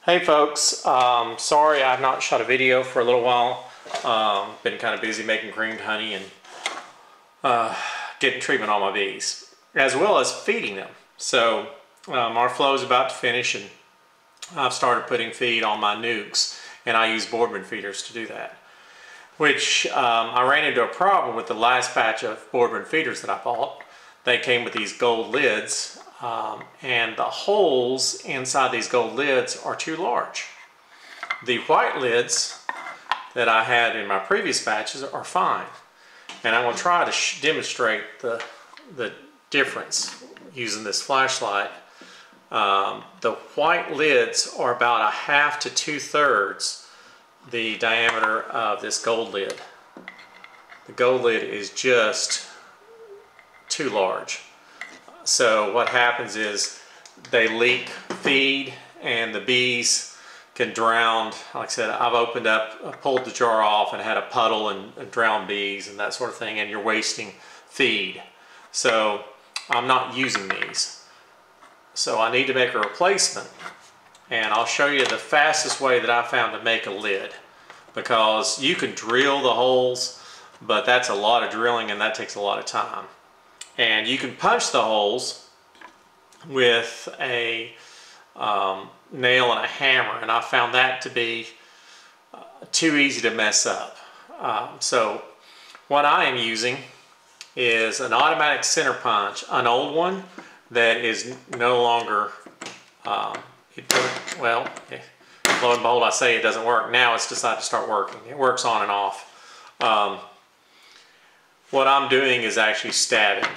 Hey folks, sorry I've not shot a video for a little while. Been kind of busy making creamed honey and getting treatment on my bees, as well as feeding them. So our flow is about to finish and I've started putting feed on my nukes, and I use boardman feeders to do that. Which I ran into a problem with the last batch of boardman feeders that I bought. They came with these gold lids. And the holes inside these gold lids are too large. The white lids that I had in my previous batches are fine. And I'm going to try to demonstrate the difference using this flashlight. The white lids are about 1/2 to 2/3 the diameter of this gold lid. The gold lid is just too large. So what happens is they leak feed and the bees can drown. Like I said, I pulled the jar off and had a puddle and drowned bees and that sort of thing, and you're wasting feed. So I'm not using these. So I need to make a replacement, and I'll show you the fastest way that I found to make a lid, because you can drill the holes, but that's a lot of drilling and that takes a lot of time. And you can punch the holes with a nail and a hammer, and I found that to be too easy to mess up. So what I am using is an automatic center punch, an old one that is no longer, lo and behold, I say it doesn't work. Now it's decided to start working. It works on and off. What I'm doing is actually stabbing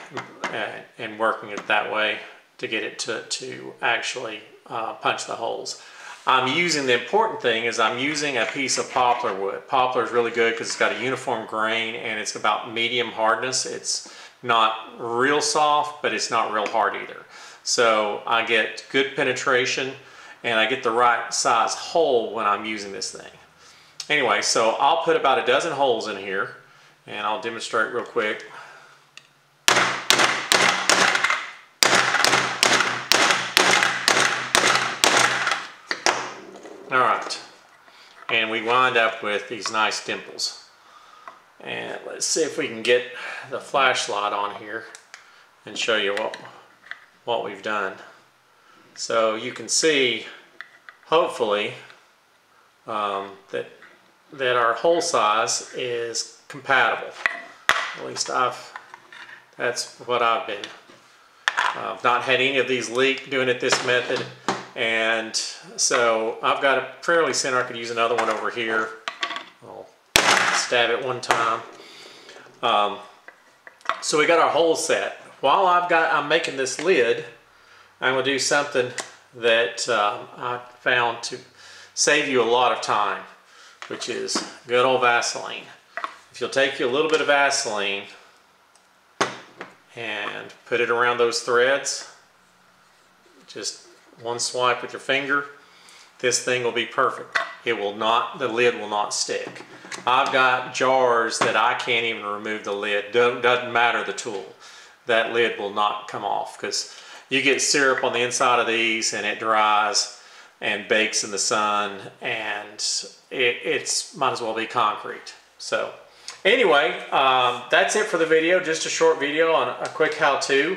and working it that way to get it to actually punch the holes. The important thing is I'm using a piece of poplar wood. Poplar is really good because it's got a uniform grain and it's about medium hardness. It's not real soft, but it's not real hard either. So I get good penetration and I get the right size hole when I'm using this thing. Anyway, so I'll put about a dozen holes in here, and I'll demonstrate real quick. Alright, and we wind up with these nice dimples. And let's see if we can get the flashlight on here and show you what we've done. So you can see, hopefully, that our hole size is compatible. At least that's what I've been. I've not had any of these leak doing it this method, and so I've got a fairly center. I could use another one over here. I'll stab it one time. So we got our hole set. While I'm making this lid, I'm going to do something that I found to save you a lot of time, which is good old Vaseline. If you'll take you a little bit of Vaseline and put it around those threads, just one swipe with your finger, this thing will be perfect. The lid will not stick. I've got jars that I can't even remove the lid. Doesn't matter the tool. That lid will not come off, because you get syrup on the inside of these and it dries and bakes in the sun, and it's might as well be concrete. So anyway, that's it for the video. Just a short video on a quick how-to.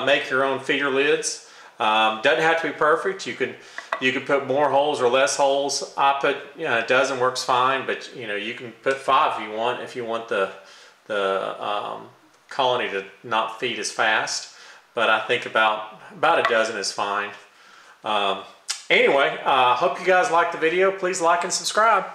Make your own feeder lids. Doesn't have to be perfect. You can put more holes or less holes. I put, a dozen works fine, but you can put 5 if you want. If you want the colony to not feed as fast, but I think about a dozen is fine. Anyway, hope you guys liked the video. Please like and subscribe.